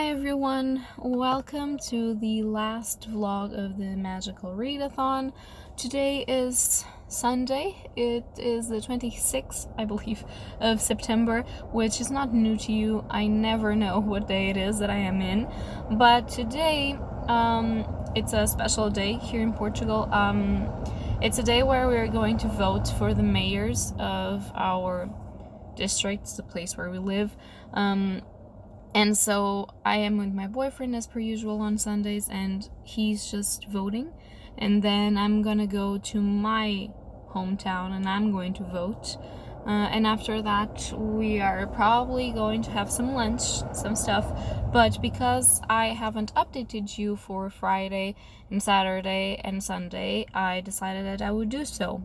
Hi everyone, welcome to the last vlog of the Magical Readathon. Today is Sunday, it is the 26th, I believe, of September, which is not new to you. I never know what day it is that I am in, but today it's a special day here in Portugal. It's a day where we're going to vote for the mayors of our districts, the place where we live. And so I am with my boyfriend as per usual on Sundays, and he's just voting. And then I'm gonna go to my hometown and I'm going to vote. And after that, we are probably going to have some lunch, some stuff. But because I haven't updated you for Friday and Saturday and Sunday, I decided that I would do so.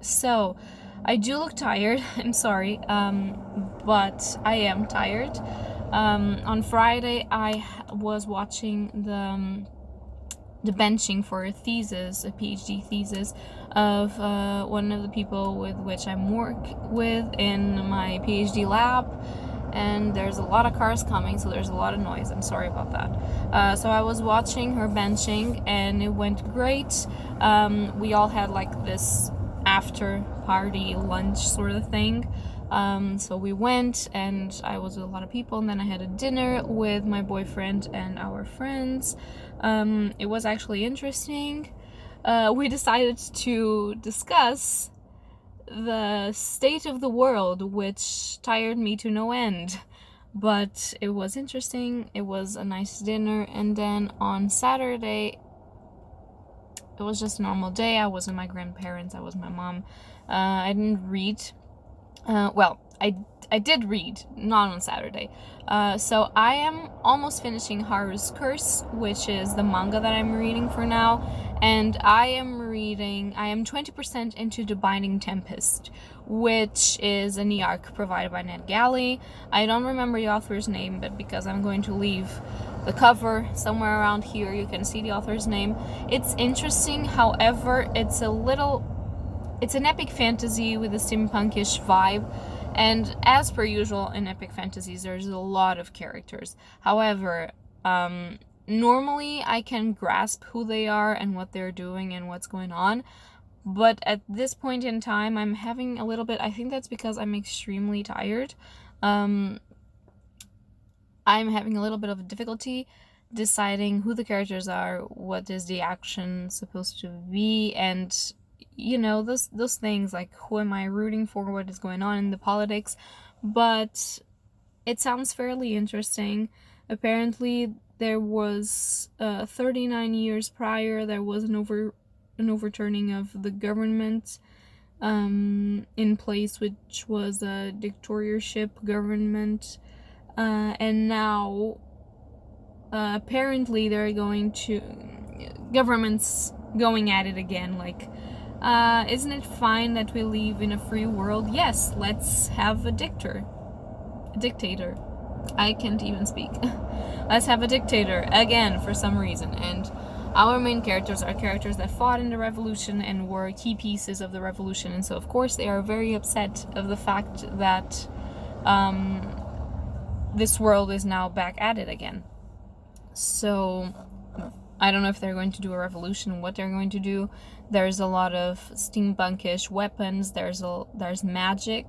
So, I do look tired, I'm sorry, but I am tired. On Friday, I was watching the benching for a thesis, a PhD thesis, of one of the people with which I'm work with in my PhD lab, and there's a lot of cars coming, so there's a lot of noise. I'm sorry about that. So I was watching her benching, and it went great. We all had like this after party lunch sort of thing. So we went, and I was with a lot of people, and then I had a dinner with my boyfriend and our friends. It was actually interesting. We decided to discuss the state of the world, which tired me to no end. But it was interesting, it was a nice dinner, and then on Saturday, it was just a normal day. I was with my grandparents, I was with my mom. I didn't read. I did read, not on Saturday. So I am almost finishing Haru's Curse, which is the manga that I'm reading for now. And I am 20% into The Binding Tempest, which is an e-arc provided by NetGalley. I don't remember the author's name, but because I'm going to leave the cover somewhere around here, you can see the author's name. It's interesting, however, it's an epic fantasy with a steampunkish vibe, and as per usual in epic fantasies, there's a lot of characters. However, normally I can grasp who they are and what they're doing and what's going on, but at this point in time, I'm having a little bit, I think that's because I'm extremely tired. I'm having a little bit of difficulty deciding who the characters are, what is the action supposed to be, and you know, those things like who am I rooting for, what is going on in the politics. But it sounds fairly interesting. Apparently there was 39 years prior, there was an overturning of the government in place, which was a dictatorship government, and now apparently they're going to governments going at it again, like, isn't it fine that we live in a free world? Yes, let's have a dictator. I can't even speak. Let's have a dictator again for some reason. And our main characters are characters that fought in the revolution and were key pieces of the revolution. And so, of course, they are very upset of the fact that this world is now back at it again. So I don't know if they're going to do a revolution, what they're going to do. There's a lot of steampunkish weapons. There's magic,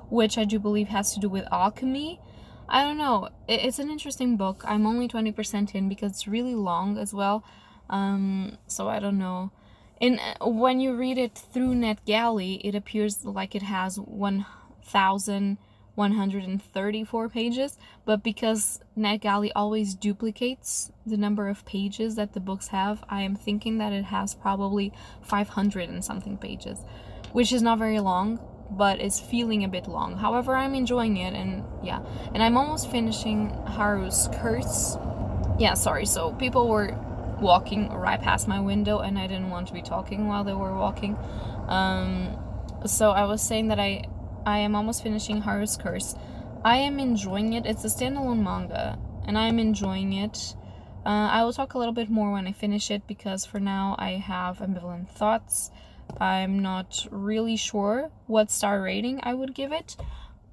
which I do believe has to do with alchemy. I don't know. It's an interesting book. I'm only 20% in because it's really long as well. So I don't know. When you read it through NetGalley, it appears like it has 1,134 pages, but because NetGalley always duplicates the number of pages that the books have, I am thinking that it has probably 500 and something pages, which is not very long, but is feeling a bit long. However, I'm enjoying it, and yeah. And I'm almost finishing Haru's Curse. Yeah, sorry, so people were walking right past my window, and I didn't want to be talking while they were walking. So I was saying that I am almost finishing Haru's Curse. I am enjoying it. It's a standalone manga, and I am enjoying it. I will talk a little bit more when I finish it, because for now I have ambivalent thoughts. I'm not really sure what star rating I would give it,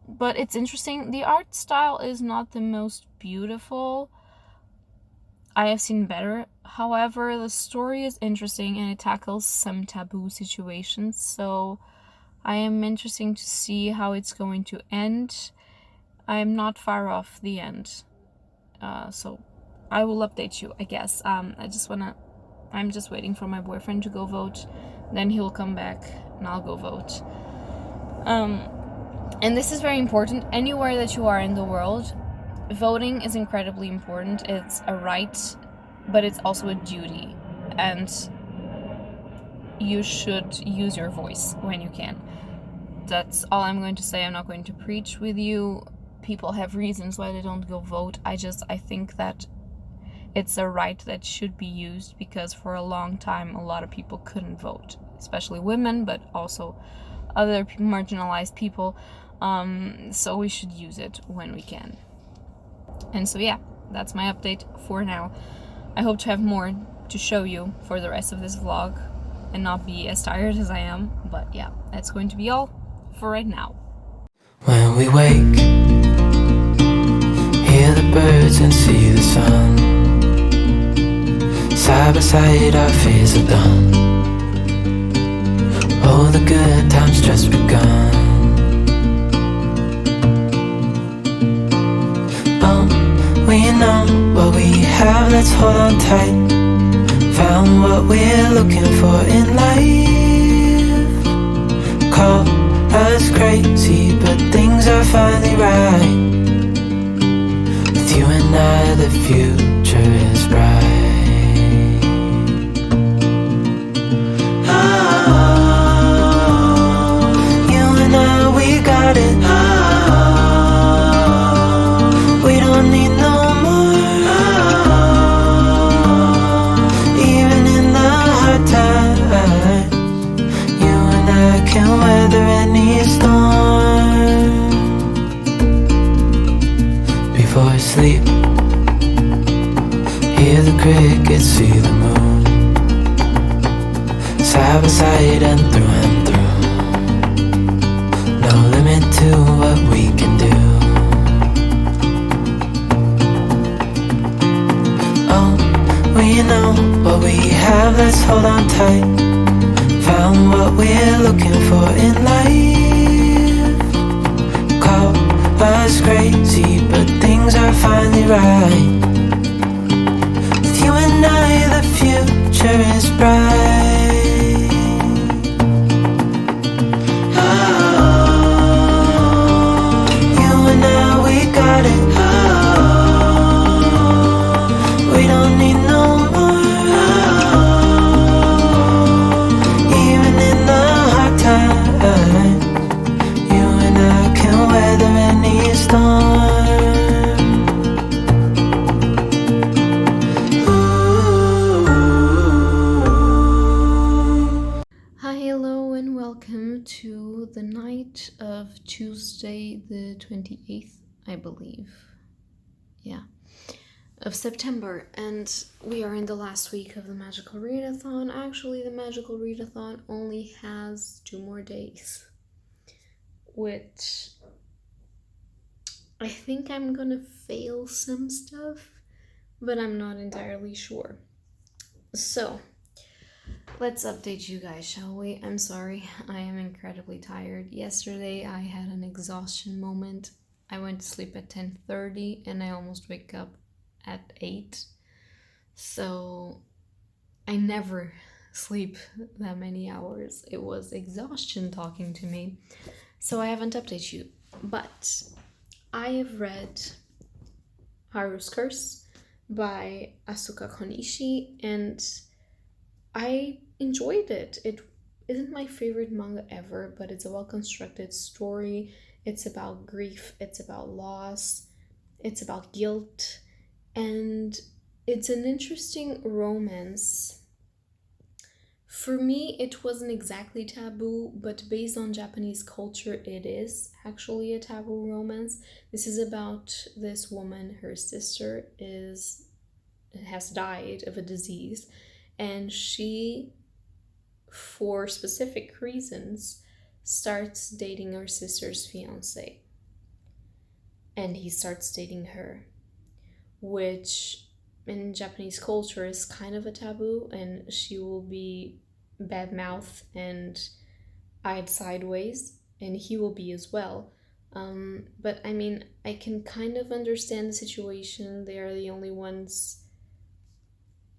but it's interesting. The art style is not the most beautiful, I have seen better. However, the story is interesting and it tackles some taboo situations, so I am interested to see how it's going to end. I'm not far off the end, so I will update you, I guess. I'm just waiting for my boyfriend to go vote, then he'll come back and I'll go vote. And this is very important. Anywhere that you are in the world, voting is incredibly important. It's a right, but it's also a duty, and you should use your voice when you can. That's all I'm going to say. I'm not going to preach with you. People have reasons why they don't go vote. I think that it's a right that should be used, because for a long time a lot of people couldn't vote, especially women, but also other marginalized people. So we should use it when we can. And so yeah, that's my update for now. I hope to have more to show you for the rest of this vlog and not be as tired as I am. But yeah, that's going to be all for right now. When we wake, hear the birds and see the sun. Side by side our fears are done. All the good times just begun. We know what we have, let's hold on tight. Found what we're looking for in life. Call us crazy, but things are finally right. With you and I, the future is bright. Oh, you and I, we got it. Oh, we don't need no more. Oh, even in the hard times, you and I can weather any storm. Before I sleep, hear the crickets, see the moon. Side by side and through. No limit to what we can do. Oh, we know what we have, let's hold on tight. Found what we're looking for in life. Call us crazy, but things are finally right. With you and I, the future is bright. Oh, you and I, we got it. Oh, we don't need no more. Oh, even in the hard times, you and I can weather any storm. Hi, hello, and welcome to the night of Tuesday the 28th, I believe. Yeah, of September, and we are in the last week of the Magical Readathon. Actually, the Magical Readathon only has 2 more days, which I think I'm gonna fail some stuff, but I'm not entirely sure. So let's update you guys, shall we? I'm sorry, I am incredibly tired. Yesterday I had an exhaustion moment. I went to sleep at 10:30 and I almost wake up at 8. So I never sleep that many hours. It was exhaustion talking to me. So I haven't updated you. But I have read Haru's Curse by Asuka Konishi, and I enjoyed it. It isn't my favorite manga ever, but it's a well-constructed story. It's about grief, it's about loss, it's about guilt, and it's an interesting romance. For me, it wasn't exactly taboo, but based on Japanese culture, it is actually a taboo romance. This is about this woman, her sister has died of a disease, and she, for specific reasons, starts dating her sister's fiance. And he starts dating her, which in Japanese culture is kind of a taboo, and she will be bad mouth and eyed sideways, and he will be as well. But I mean, I can kind of understand the situation. They are the only ones.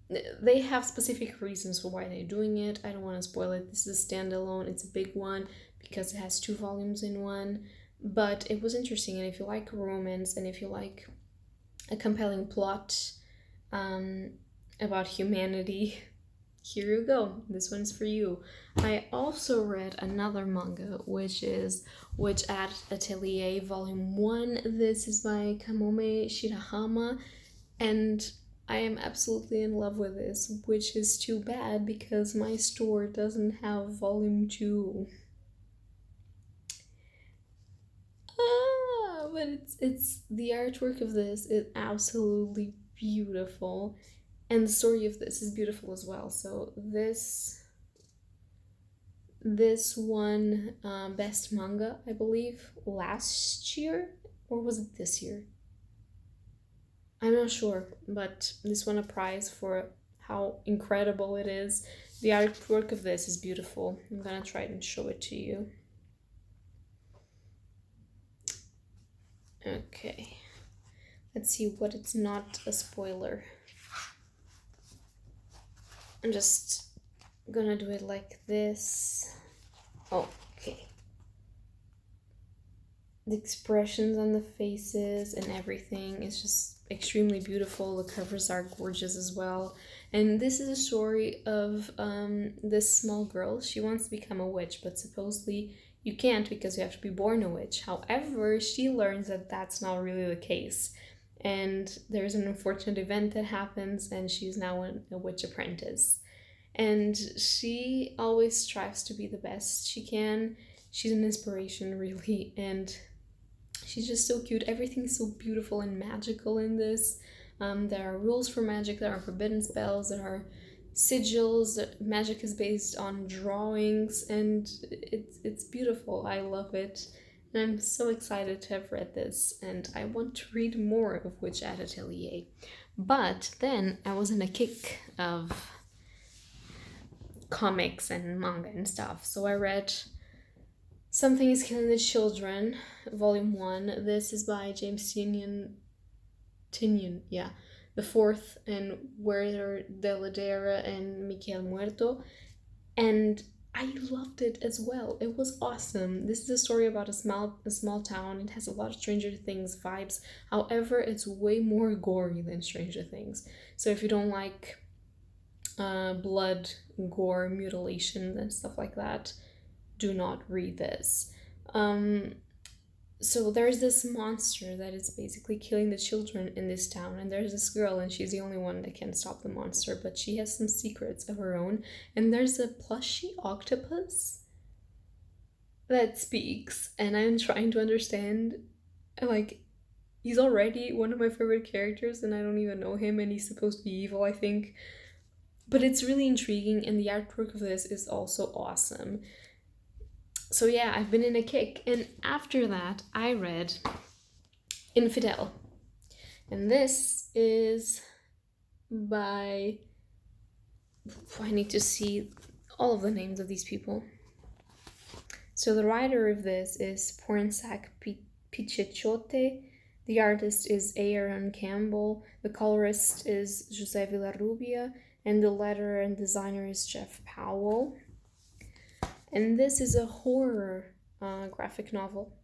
They have specific reasons for why they're doing it. I don't want to spoil it. This is a standalone. It's a big one because it has 2 volumes in one. But it was interesting, and if you like romance and if you like a compelling plot about humanity, here you go. This one's for you. I also read another manga, which is Witch at Atelier Volume 1. This is by Kamome Shirahama, and I am absolutely in love with this, which is too bad because my store doesn't have Volume 2. But it's the artwork of this is absolutely beautiful, and the story of this is beautiful as well. So this won best manga, I believe, last year, or was it this year? I'm not sure, but this won a prize for how incredible it is. The artwork of this is beautiful. I'm gonna try and show it to you. Okay, let's see what it's not a spoiler. I'm just gonna do it like this. Oh, okay. The expressions on the faces and everything is just extremely beautiful. The covers are gorgeous as well. And this is a story of this small girl. She wants to become a witch, but supposedly you can't because you have to be born a witch. However, she learns that that's not really the case. And there's an unfortunate event that happens, and she's now a witch apprentice. And she always strives to be the best she can. She's an inspiration, really, and she's just so cute. Everything's so beautiful and magical in this. There are rules for magic, there are forbidden spells, there are sigils. Magic is based on drawings, and it's beautiful. I love it. And I'm so excited to have read this, and I want to read more of Witch at Atelier. But then I was in a kick of comics and manga and stuff, so I read Something is Killing the Children, Volume 1. This is by James Tinian, yeah, the fourth, and Werther de Ladera and Miquel Muerto, and I loved it as well. It was awesome. This is a story about a small town. It has a lot of Stranger Things vibes. However, it's way more gory than Stranger Things. So if you don't like blood, gore, mutilation, and stuff like that, do not read this. So there's this monster that is basically killing the children in this town, and there's this girl, and she's the only one that can stop the monster, but she has some secrets of her own. And there's a plushy octopus that speaks, and I'm trying to understand, like, he's already one of my favorite characters, and I don't even know him, and he's supposed to be evil, I think. But it's really intriguing, and the artwork of this is also awesome. So yeah, I've been in a kick. And after that, I read Infidel. And this is by... I need to see all of the names of these people. So the writer of this is Pornsak Pichechote. The artist is Aaron Campbell. The colorist is Jose Villarrubia. And the letterer and designer is Jeff Powell. And this is a horror graphic novel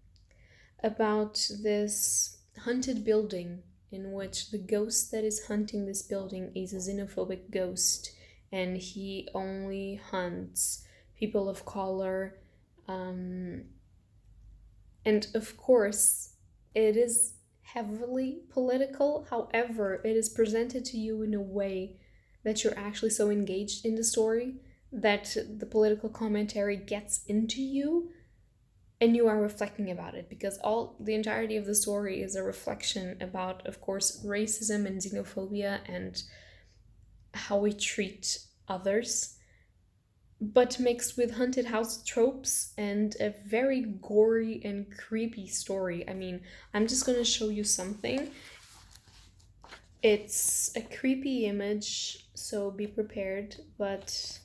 about this haunted building in which the ghost that is hunting this building is a xenophobic ghost, and he only hunts people of color. And of course, it is heavily political. However, it is presented to you in a way that you're actually so engaged in the story that the political commentary gets into you and you are reflecting about it, because the entirety of the story is a reflection about, of course, racism and xenophobia and how we treat others, but mixed with haunted house tropes and a very gory and creepy story. I mean, I'm just gonna show you something. It's a creepy image, so be prepared, but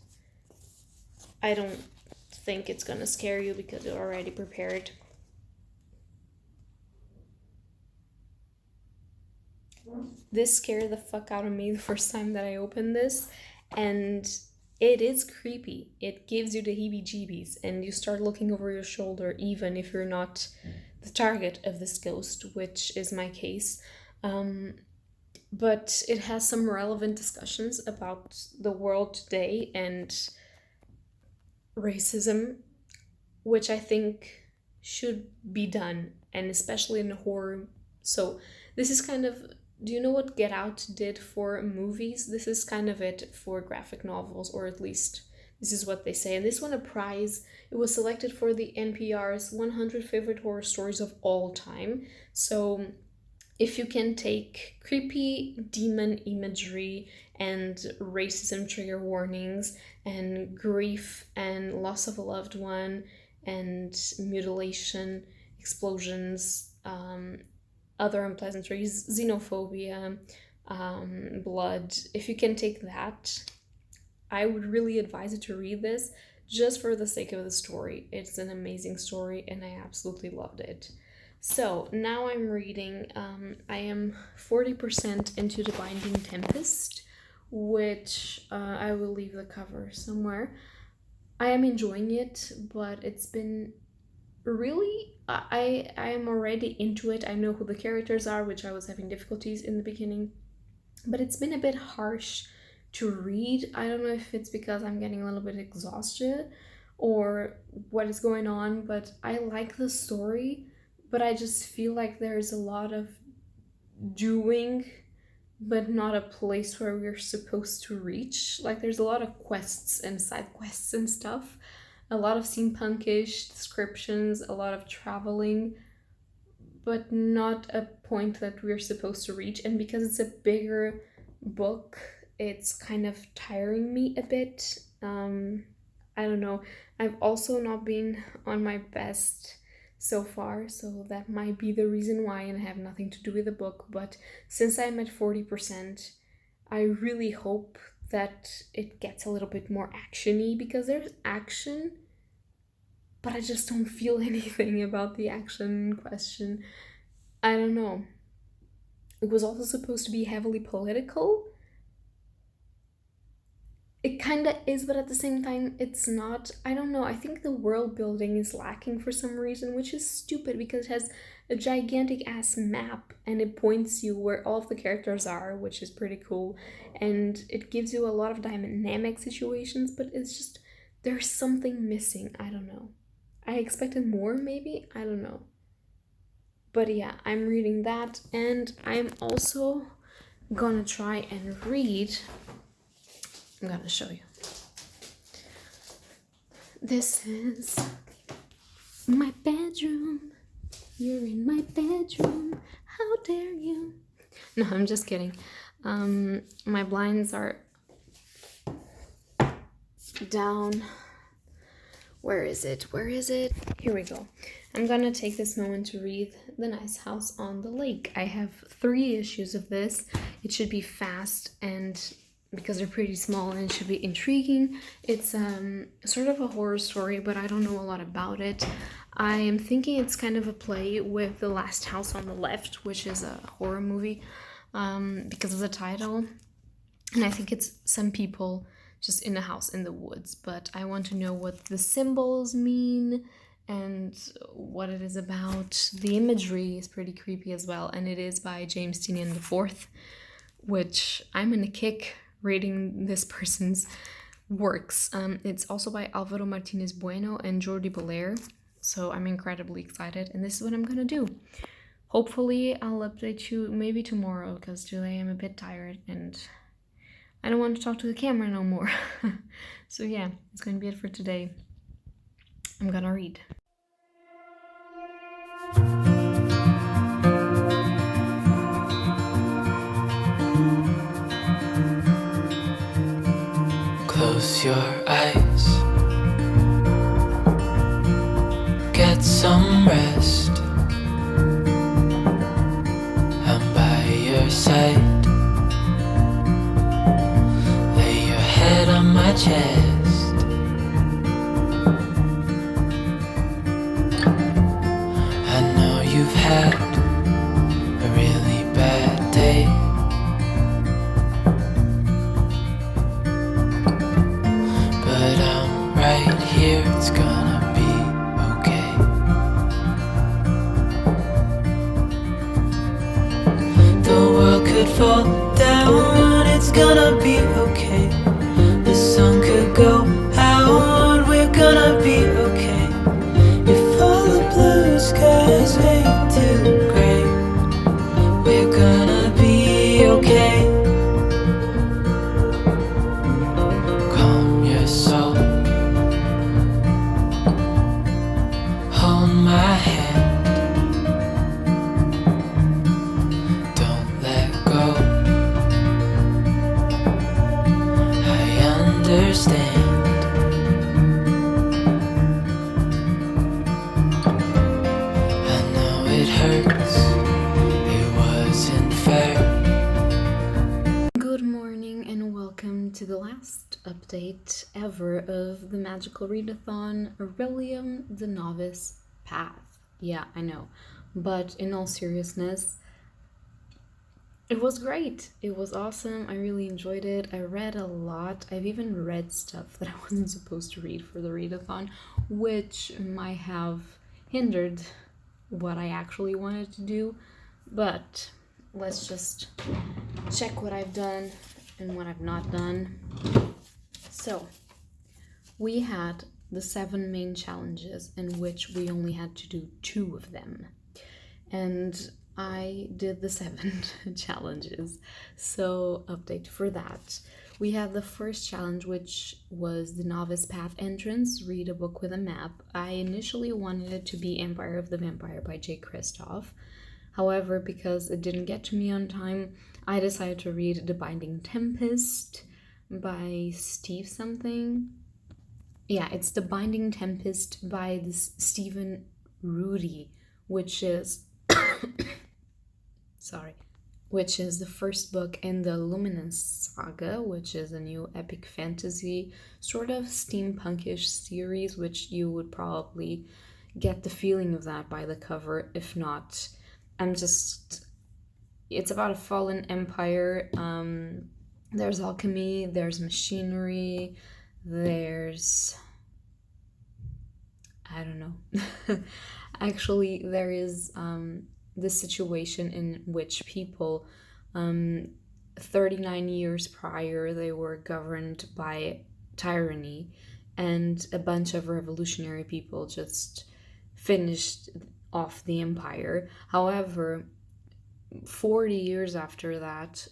I don't think it's gonna scare you because you're already prepared. This scared the fuck out of me the first time that I opened this, and it is creepy. It gives you the heebie-jeebies, and you start looking over your shoulder even if you're not the target of this ghost, which is my case. But it has some relevant discussions about the world today and racism, which I think should be done, and especially in horror. So this is kind of, do you know what Get Out did for movies? This is kind of it for graphic novels, or at least this is what they say. And this won a prize. It was selected for the NPR's 100 favorite horror stories of all time. So if you can take creepy demon imagery and racism trigger warnings and grief and loss of a loved one and mutilation, explosions, other unpleasantries, xenophobia, blood, if you can take that, I would really advise you to read this just for the sake of the story. It's an amazing story and I absolutely loved it. So now I'm reading, I am 40% into The Binding Tempest, which I will leave the cover somewhere. I am enjoying it, but it's been really, I am already into it. I know who the characters are, which I was having difficulties in the beginning, but it's been a bit harsh to read. I don't know if it's because I'm getting a little bit exhausted or what is going on, but I like the story, but I just feel like there's a lot of doing, but not a place where we're supposed to reach. Like there's a lot of quests and side quests and stuff, a lot of steampunkish descriptions, a lot of traveling, but not a point that we're supposed to reach. And because it's a bigger book, it's kind of tiring me a bit. I don't know. I've also not been on my best so far, so that might be the reason why, and have nothing to do with the book. But since I'm at 40%, I really hope that it gets a little bit more action-y, because there's action, but I just don't feel anything about the action in question. I don't know. It was also supposed to be heavily political. It kind of is, but at the same time, it's not. I don't know. I think the world building is lacking for some reason, which is stupid because it has a gigantic ass map and it points you where all of the characters are, which is pretty cool. And it gives you a lot of dynamic situations, but it's just, there's something missing. I don't know. I expected more, maybe? I don't know. But yeah, I'm reading that, and I'm also gonna try and read. I'm gonna show you. This is my bedroom. You're in my bedroom. How dare you? No, I'm just kidding. My blinds are down. Where is it? Where is it? Here we go. I'm gonna take this moment to read The Nice House on the Lake. I have 3 issues of this. It should be fast, and because they're pretty small, and it should be intriguing. It's sort of a horror story, but I don't know a lot about it. I am thinking it's kind of a play with The Last House on the Left, which is a horror movie, because of the title. And I think it's some people just in a house in the woods, but I want to know what the symbols mean and what it is about. The imagery is pretty creepy as well, and it is by James Tynion IV, which I'm in a kick reading this person's works. It's also by Alvaro Martinez Bueno and Jordi Belair, so I'm incredibly excited, and this is what I'm gonna do. Hopefully I'll update you maybe tomorrow, because today I'm a bit tired and I don't want to talk to the camera no more. So yeah, it's going to be it for today. I'm gonna read. Close your eyes, get some rest. I'm by your side. chest. I know you've had a really bad day, but I'm right here, it's gonna be okay. The world could fall down, it's gonna be okay. The sun could go out, we're gonna be okay. If all the blue skies fade to gray, we're gonna be okay. Calm your soul, hold my hand, don't let go. I understand. I know it hurts, it wasn't fair. Good morning and welcome to the last update ever of the Magical Readathon Orilium, the Novice Path. Yeah, I know, but in all seriousness, it was great. It was awesome. I really enjoyed it. I read a lot. I've even read stuff that I wasn't supposed to read for the readathon, which might have hindered what I actually wanted to do. But let's just check what I've done and what I've not done. So, we had the 7 main challenges in which we only had to do 2 of them. And I did the 7 challenges, so update for that. We had the first challenge, which was the Novice Path entrance, read a book with a map. I initially wanted it to be Empire of the Vampire by J. Kristoff. However, because it didn't get to me on time, I decided to read The Binding Tempest by Steve something. Yeah, it's The Binding Tempest by this Stephen Rudy, which is which is the first book in the Luminous Saga, which is a new epic fantasy, sort of steampunkish series, which you would probably get the feeling of that by the cover. If not, it's about a fallen empire. There's alchemy, there's machinery, there's, I don't know. Actually, there is this situation in which people 39 years prior, they were governed by tyranny, and a bunch of revolutionary people just finished off the empire. However, 40 years after that,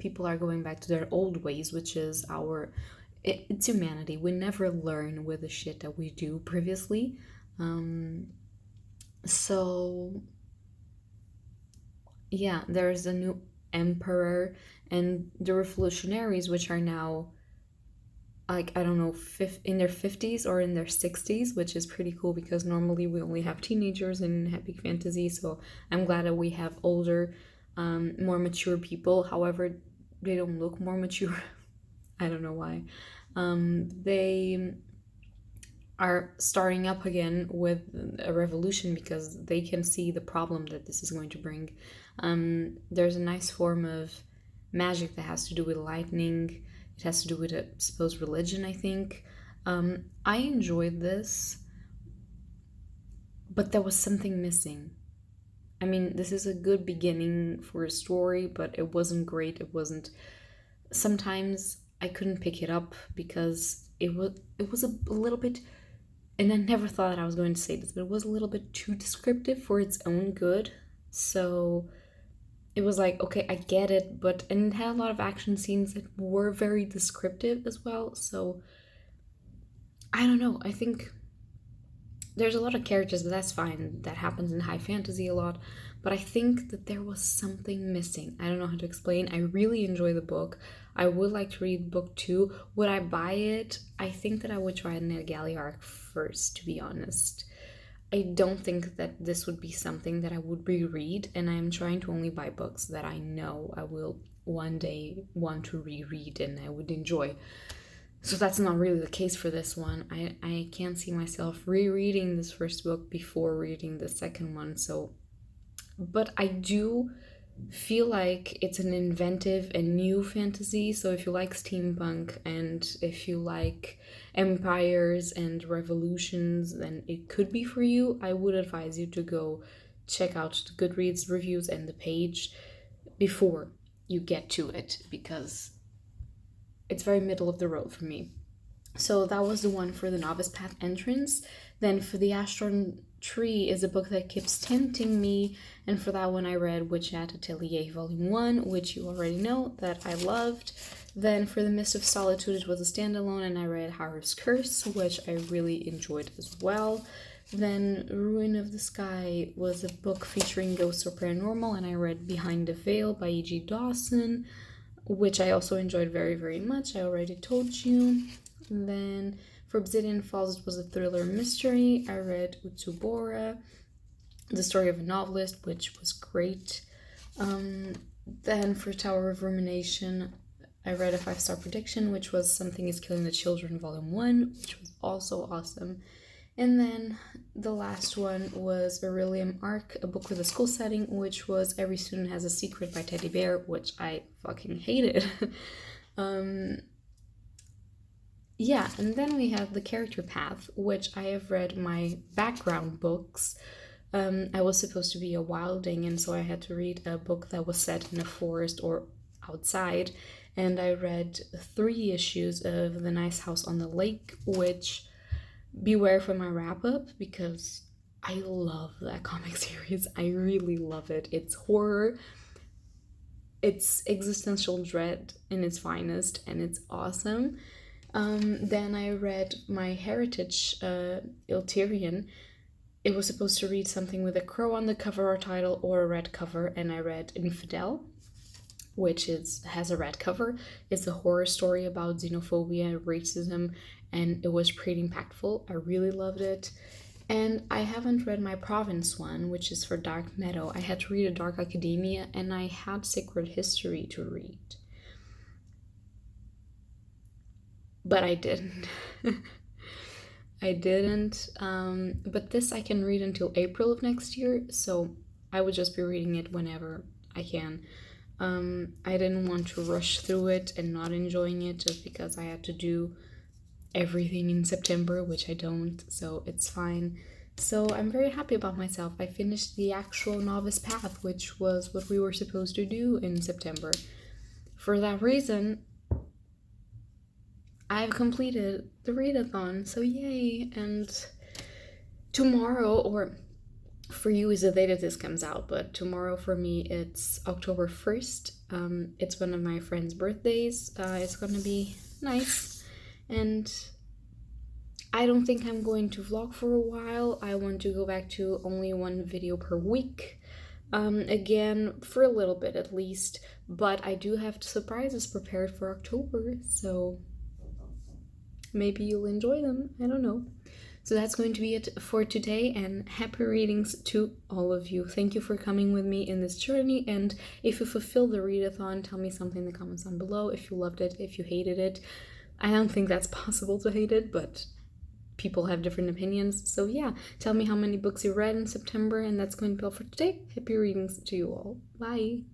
people are going back to their old ways, which is it's humanity. We never learn with the shit that we do previously. So yeah, there's a new emperor, and the revolutionaries, which are now, like, I don't know, in their 50s or in their 60s, which is pretty cool because normally we only have teenagers in epic fantasy, so I'm glad that we have older, more mature people. However, they don't look more mature. I don't know why. They are starting up again with a revolution because they can see the problem that this is going to bring. There's a nice form of magic that has to do with lightning. It has to do with a supposed religion, I think. I enjoyed this, but there was something missing. I mean, this is a good beginning for a story, but it wasn't great. It wasn't. Sometimes I couldn't pick it up because it was a little bit, and I never thought that I was going to say this, but it was a little bit too descriptive for its own good. So it was like, okay, I get it, and it had a lot of action scenes that were very descriptive as well. So I don't know. I think there's a lot of characters, but that's fine. That happens in high fantasy a lot. But I think that there was something missing. I don't know how to explain. I really enjoy the book. I would like to read book 2. Would I buy it? I think that I would try NetGalley arc first, to be honest. I don't think that this would be something that I would reread, and I'm trying to only buy books that I know I will one day want to reread and I would enjoy. So that's not really the case for this one. I can't see myself rereading this first book before reading the second one. So, but I do feel like it's an inventive and new fantasy. So if you like steampunk and if you like empires and revolutions, then it could be for you. I would advise you to go check out the Goodreads reviews and the page before you get to it, because it's very middle of the road for me. So that was the one for the Novice Path entrance. Then for the Astron Tree is a book that keeps tempting me, and for that one I read Witchat Atelier Volume 1, which you already know that I loved. Then for the Mist of Solitude it was a standalone, and I read Harrow's Curse, which I really enjoyed as well. Then Ruin of the Sky was a book featuring ghosts or paranormal, and I read Behind the Veil by E.G. Dawson, which I also enjoyed very, very much. I already told you. And then for Obsidian Falls, it was a thriller mystery. I read Utsubora, the story of a novelist, which was great. Then for Tower of Rumination, I read A 5-Star Prediction, which was Something is Killing the Children, Volume 1, which was also awesome. And then the last one was Orilium Arc, a book with a school setting, which was Every Student Has a Secret by Teddy Bear, which I fucking hated. Yeah, and then we have The Character Path, which I have read my background books. I was supposed to be a wilding, and so I had to read a book that was set in a forest or outside, and I read 3 issues of The Nice House on the Lake, which beware for my wrap-up, because I love that comic series. I really love it. It's horror, it's existential dread in its finest, and it's awesome. Then I read My Heritage, Iltyrian. It was supposed to read something with a crow on the cover or title or a red cover, and I read Infidel, which has a red cover. It's a horror story about xenophobia and racism, and it was pretty impactful. I really loved it. And I haven't read my Province one, which is for Dark Meadow. I had to read A Dark Academia, and I had Sacred History to read. But I didn't. I didn't. But this I can read until April of next year, so I would just be reading it whenever I can. I didn't want to rush through it and not enjoying it just because I had to do everything in September, which I don't, so it's fine. So I'm very happy about myself. I finished the actual Novice Path, which was what we were supposed to do in September. For that reason, I've completed the readathon, so yay. And tomorrow, or for you is the day that this comes out, but tomorrow for me it's October 1st. It's one of my friend's birthdays. It's gonna be nice, and I don't think I'm going to vlog for a while. I want to go back to only 1 video per week, again, for a little bit at least, but I do have surprises prepared for October, so maybe you'll enjoy them, I don't know. So that's going to be it for today, and happy readings to all of you. Thank you for coming with me in this journey, and if you fulfilled the readathon, tell me something in the comments down below, if you loved it, if you hated it. I don't think that's possible to hate it, but people have different opinions. So yeah, tell me how many books you read in September, and that's going to be all for today. Happy readings to you all. Bye!